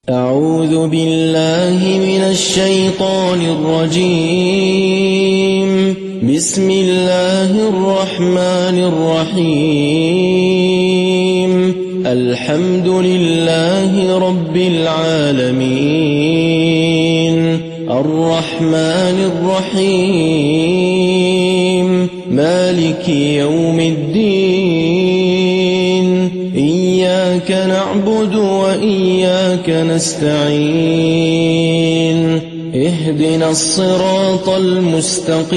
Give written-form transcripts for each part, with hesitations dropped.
أعوذ بالله من الشيطان الرجيم بسم الله الرحمن الرحيم الحمد لله رب العالمين الرحمن الرحيم مالك يوم الدين إياك نعبد وإياك نستعين اهدنا الصراط المستقيم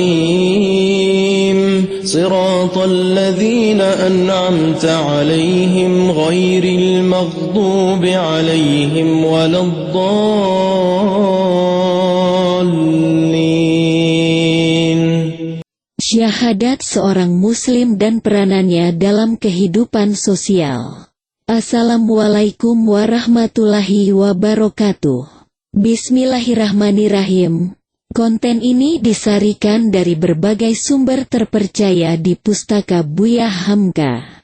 صراط الذين أنعمت عليهم غير المغضوب عليهم ولا الضالين. Syahadat seorang muslim dan peranannya dalam kehidupan sosial. Assalamualaikum warahmatullahi wabarakatuh. Bismillahirrahmanirrahim. Konten ini disarikan dari berbagai sumber terpercaya di Pustaka Buya Hamka.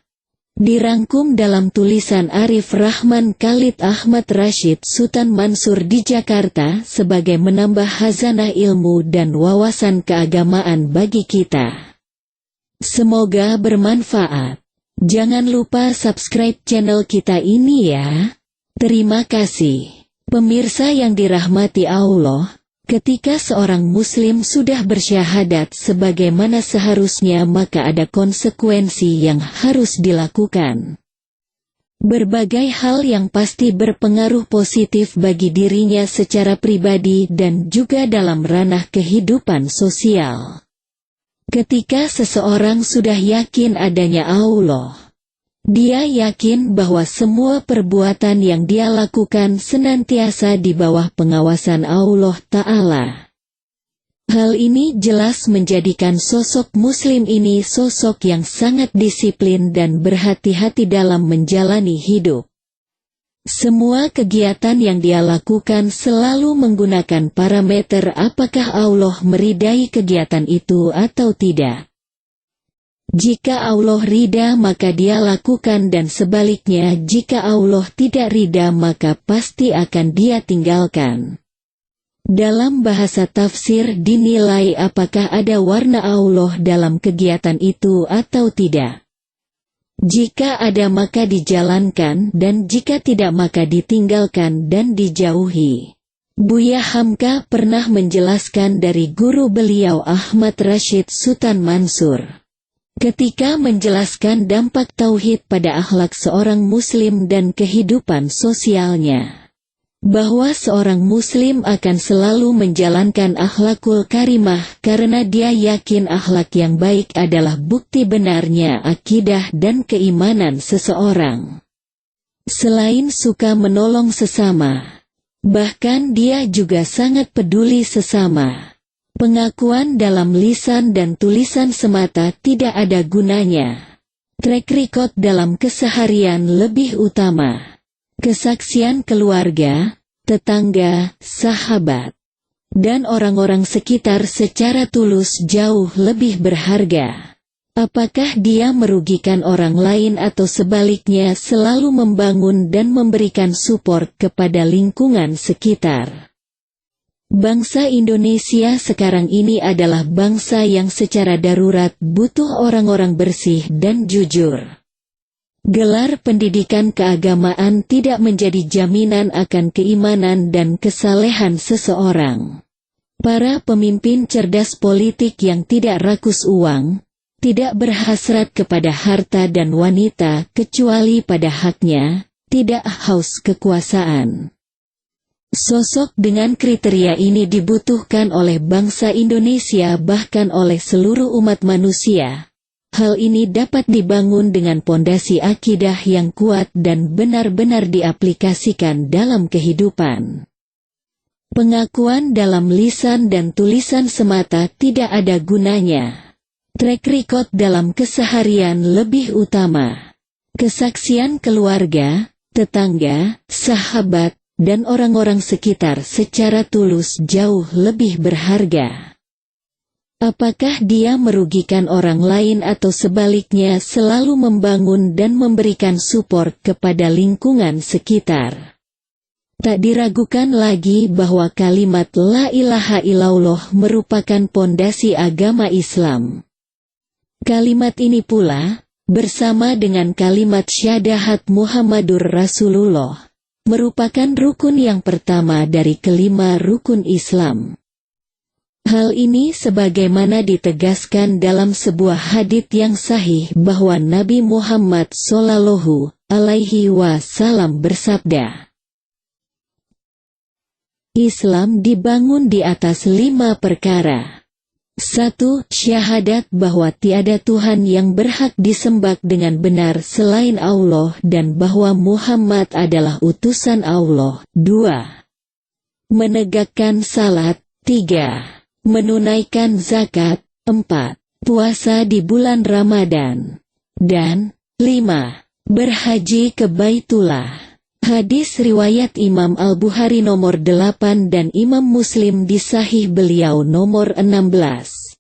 Dirangkum dalam tulisan Arif Rahman Khalid Ahmad Rashid Sultan Mansur di Jakarta sebagai menambah khazanah ilmu dan wawasan keagamaan bagi kita. Semoga bermanfaat. Jangan lupa subscribe channel kita ini ya. Terima kasih. Pemirsa yang dirahmati Allah, ketika seorang muslim sudah bersyahadat sebagaimana seharusnya maka ada konsekuensi yang harus dilakukan. Berbagai hal yang pasti berpengaruh positif bagi dirinya secara pribadi dan juga dalam ranah kehidupan sosial. Ketika seseorang sudah yakin adanya Allah, dia yakin bahwa semua perbuatan yang dia lakukan senantiasa di bawah pengawasan Allah Ta'ala. Hal ini jelas menjadikan sosok muslim ini sosok yang sangat disiplin dan berhati-hati dalam menjalani hidup. Semua kegiatan yang dia lakukan selalu menggunakan parameter apakah Allah meridai kegiatan itu atau tidak. Jika Allah ridha maka dia lakukan dan sebaliknya jika Allah tidak ridha maka pasti akan dia tinggalkan. Dalam bahasa tafsir dinilai apakah ada warna Allah dalam kegiatan itu atau tidak. Jika ada maka dijalankan dan jika tidak maka ditinggalkan dan dijauhi. Buya Hamka pernah menjelaskan dari guru beliau Ahmad Rashid Sultan Mansur. Ketika menjelaskan dampak tauhid pada akhlak seorang muslim dan kehidupan sosialnya. Bahwa seorang muslim akan selalu menjalankan akhlakul karimah karena dia yakin akhlak yang baik adalah bukti benarnya akidah dan keimanan seseorang. Selain suka menolong sesama, bahkan dia juga sangat peduli sesama. Pengakuan dalam lisan dan tulisan semata tidak ada gunanya. Track record dalam keseharian lebih utama. Kesaksian keluarga, tetangga, sahabat, dan orang-orang sekitar secara tulus jauh lebih berharga. Apakah dia merugikan orang lain atau sebaliknya selalu membangun dan memberikan support kepada lingkungan sekitar? Bangsa Indonesia sekarang ini adalah bangsa yang secara darurat butuh orang-orang bersih dan jujur. Gelar pendidikan keagamaan tidak menjadi jaminan akan keimanan dan kesalehan seseorang. Para pemimpin cerdas politik yang tidak rakus uang, tidak berhasrat kepada harta dan wanita kecuali pada haknya, tidak haus kekuasaan. Sosok dengan kriteria ini dibutuhkan oleh bangsa Indonesia bahkan oleh seluruh umat manusia. Hal ini dapat dibangun dengan pondasi akidah yang kuat dan benar-benar diaplikasikan dalam kehidupan. Pengakuan dalam lisan dan tulisan semata tidak ada gunanya. Track record dalam keseharian lebih utama. Kesaksian keluarga, tetangga, sahabat, dan orang-orang sekitar secara tulus jauh lebih berharga. Apakah dia merugikan orang lain atau sebaliknya selalu membangun dan memberikan support kepada lingkungan sekitar? Tak diragukan lagi bahwa kalimat La ilaha illallah merupakan pondasi agama Islam. Kalimat ini pula, bersama dengan kalimat syahadat Muhammadur Rasulullah, merupakan rukun yang pertama dari kelima rukun Islam. Hal ini sebagaimana ditegaskan dalam sebuah hadits yang sahih bahwa Nabi Muhammad Shallallahu Alaihi Wasallam bersabda, Islam dibangun di atas 5 perkara. 1. Syahadat bahwa tiada Tuhan yang berhak disembah dengan benar selain Allah dan bahwa Muhammad adalah utusan Allah. 2. Menegakkan salat. 3. Menunaikan zakat. 4. Puasa di bulan Ramadan. Dan 5. Berhaji ke Baitullah. Hadis riwayat Imam Al-Bukhari nomor 8 dan Imam Muslim di Sahih beliau nomor 16.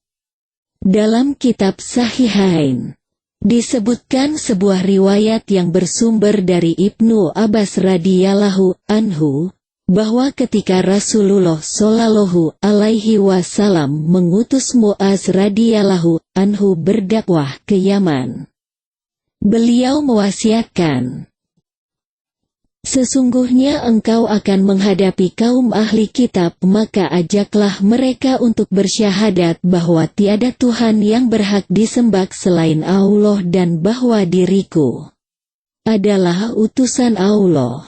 Dalam kitab Sahihain, disebutkan sebuah riwayat yang bersumber dari Ibnu Abbas radhiyallahu anhu, bahwa ketika Rasulullah Shallallahu Alaihi Wasallam mengutus Muaz radhiyallahu anhu berdakwah ke Yaman, beliau mewasiatkan, sesungguhnya engkau akan menghadapi kaum ahli kitab, maka ajaklah mereka untuk bersyahadat bahwa tiada Tuhan yang berhak disembah selain Allah dan bahwa diriku adalah utusan Allah.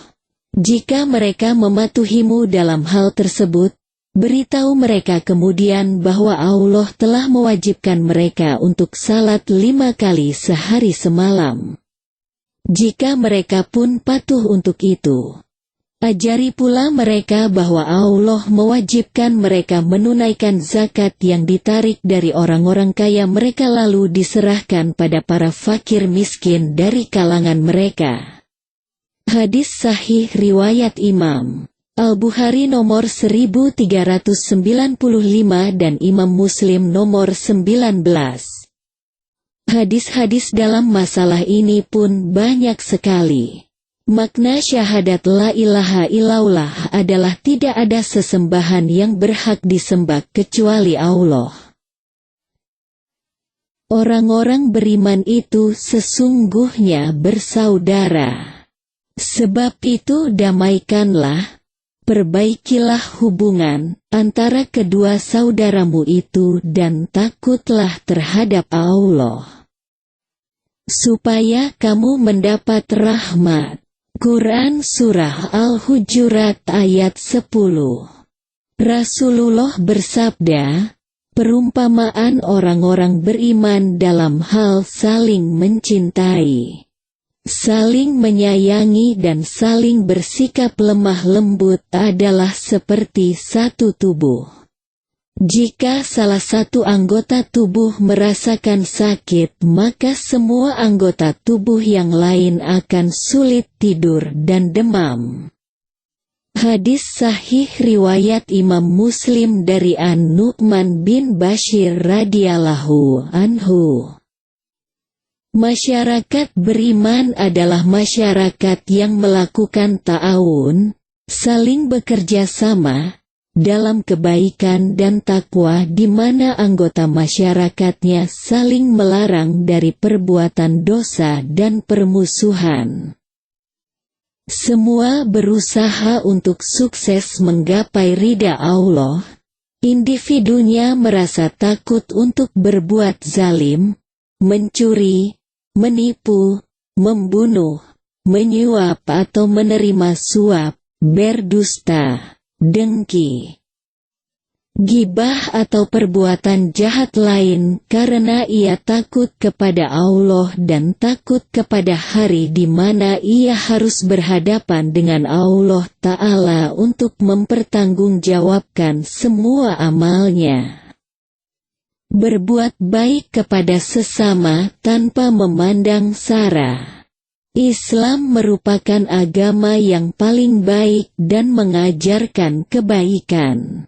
Jika mereka mematuhimu dalam hal tersebut, beritahu mereka kemudian bahwa Allah telah mewajibkan mereka untuk salat 5 kali sehari semalam. Jika mereka pun patuh untuk itu, ajari pula mereka bahwa Allah mewajibkan mereka menunaikan zakat yang ditarik dari orang-orang kaya mereka lalu diserahkan pada para fakir miskin dari kalangan mereka. Hadis sahih riwayat Imam Al-Bukhari nomor 1395 dan Imam Muslim nomor 19. Hadis-hadis dalam masalah ini pun banyak sekali. Makna syahadat la ilaha illallah adalah tidak ada sesembahan yang berhak disembah kecuali Allah. Orang-orang beriman itu sesungguhnya bersaudara. Sebab itu damaikanlah, perbaikilah hubungan antara kedua saudaramu itu dan takutlah terhadap Allah, supaya kamu mendapat rahmat. Quran Surah Al-Hujurat ayat 10. Rasulullah bersabda, perumpamaan orang-orang beriman dalam hal saling mencintai, saling menyayangi dan saling bersikap lemah lembut adalah seperti satu tubuh. Jika salah satu anggota tubuh merasakan sakit, maka semua anggota tubuh yang lain akan sulit tidur dan demam. Hadis sahih riwayat Imam Muslim dari An-Nu'man bin Bashir radhiyallahu anhu. Masyarakat beriman adalah masyarakat yang melakukan ta'awun, saling bekerja sama, dalam kebaikan dan takwa di mana anggota masyarakatnya saling melarang dari perbuatan dosa dan permusuhan. Semua berusaha untuk sukses menggapai ridha Allah. Individunya merasa takut untuk berbuat zalim, mencuri, menipu, membunuh, menyuap atau menerima suap, berdusta, dengki, gibah atau perbuatan jahat lain karena ia takut kepada Allah dan takut kepada hari di mana ia harus berhadapan dengan Allah Ta'ala untuk mempertanggungjawabkan semua amalnya. Berbuat baik kepada sesama tanpa memandang sara. Islam merupakan agama yang paling baik dan mengajarkan kebaikan.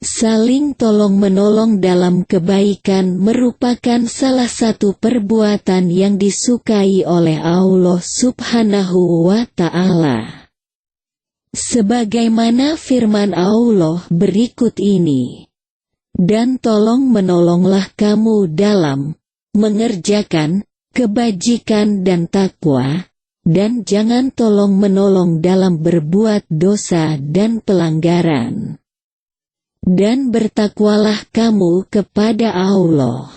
Saling tolong-menolong dalam kebaikan merupakan salah satu perbuatan yang disukai oleh Allah Subhanahu wa Ta'ala. Sebagaimana firman Allah berikut ini. Dan tolong-menolonglah kamu dalam mengerjakan kebajikan dan takwa, dan jangan tolong-menolong dalam berbuat dosa dan pelanggaran. Dan bertakwalah kamu kepada Allah.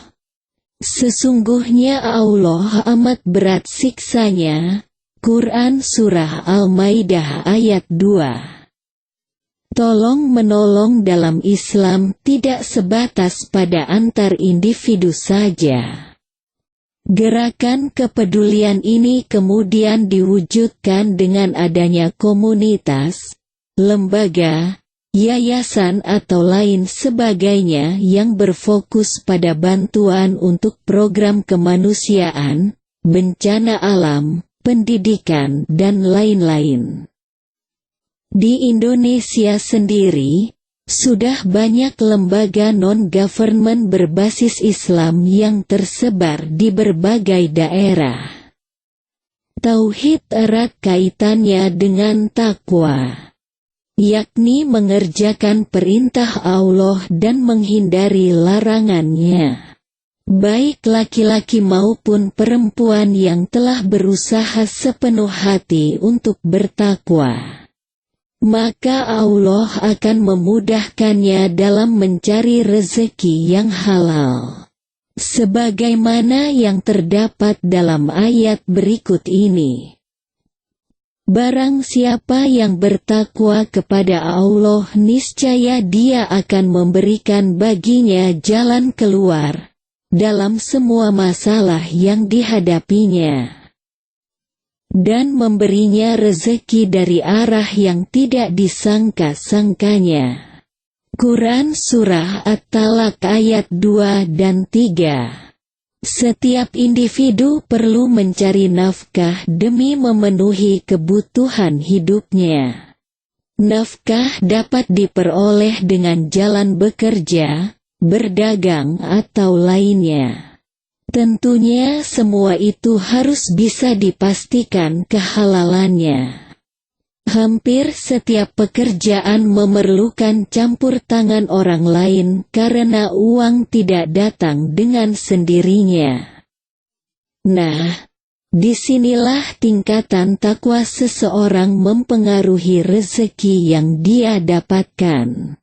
Sesungguhnya Allah amat berat siksanya. Quran Surah Al-Maidah ayat 2. Tolong-menolong dalam Islam tidak sebatas pada antar individu saja. Gerakan kepedulian ini kemudian diwujudkan dengan adanya komunitas, lembaga, yayasan atau lain sebagainya yang berfokus pada bantuan untuk program kemanusiaan, bencana alam, pendidikan dan lain-lain. Di Indonesia sendiri, sudah banyak lembaga non-government berbasis Islam yang tersebar di berbagai daerah. Tauhid erat kaitannya dengan takwa, yakni mengerjakan perintah Allah dan menghindari larangannya. Baik laki-laki maupun perempuan yang telah berusaha sepenuh hati untuk bertakwa, maka Allah akan memudahkannya dalam mencari rezeki yang halal. Sebagaimana yang terdapat dalam ayat berikut ini. Barang siapa yang bertakwa kepada Allah, niscaya Dia akan memberikan baginya jalan keluar dalam semua masalah yang dihadapinya, dan memberinya rezeki dari arah yang tidak disangka-sangkanya. Quran Surah At-Talaq ayat 2 dan 3. Setiap individu perlu mencari nafkah demi memenuhi kebutuhan hidupnya. Nafkah dapat diperoleh dengan jalan bekerja, berdagang atau lainnya. Tentunya semua itu harus bisa dipastikan kehalalannya. Hampir setiap pekerjaan memerlukan campur tangan orang lain karena uang tidak datang dengan sendirinya. Nah, disinilah tingkatan takwa seseorang mempengaruhi rezeki yang dia dapatkan.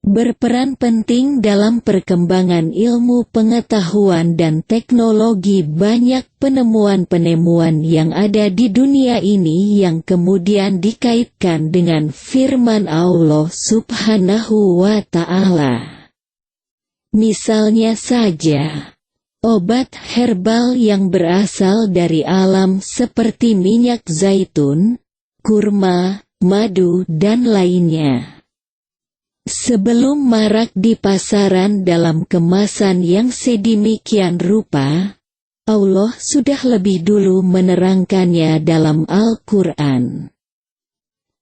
Berperan penting dalam perkembangan ilmu pengetahuan dan teknologi. Banyak penemuan-penemuan yang ada di dunia ini yang kemudian dikaitkan dengan firman Allah Subhanahu wa Ta'ala. Misalnya saja, obat herbal yang berasal dari alam seperti minyak zaitun, kurma, madu dan lainnya. Sebelum marak di pasaran dalam kemasan yang sedemikian rupa, Allah sudah lebih dulu menerangkannya dalam Al-Quran.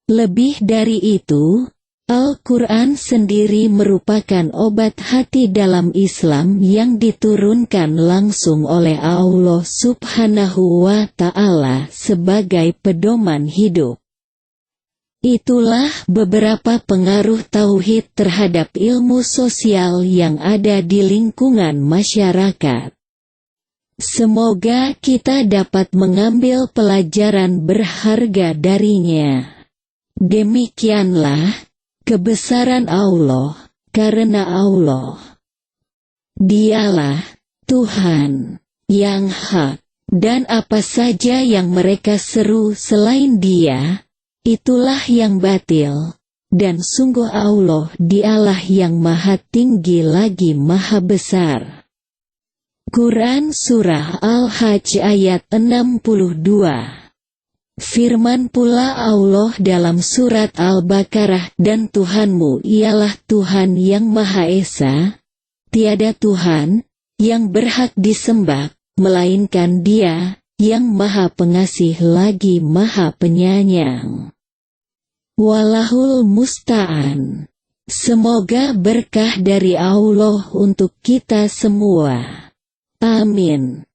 Lebih dari itu, Al-Quran sendiri merupakan obat hati dalam Islam yang diturunkan langsung oleh Allah Subhanahu wa Ta'ala sebagai pedoman hidup. Itulah beberapa pengaruh tauhid terhadap ilmu sosial yang ada di lingkungan masyarakat. Semoga kita dapat mengambil pelajaran berharga darinya. Demikianlah kebesaran Allah, karena Allah Dialah Tuhan yang hak, dan apa saja yang mereka seru selain Dia, itulah yang batil, dan sungguh Allah Dialah yang maha tinggi lagi maha besar. Quran Surah Al-Hajj ayat 62. Firman pula Allah dalam surat Al-Baqarah, dan Tuhanmu ialah Tuhan yang Maha Esa, tiada Tuhan yang berhak disembah, melainkan Dia yang Maha Pengasih lagi Maha Penyayang. Wallahul Musta'an. Semoga berkah dari Allah untuk kita semua. Amin.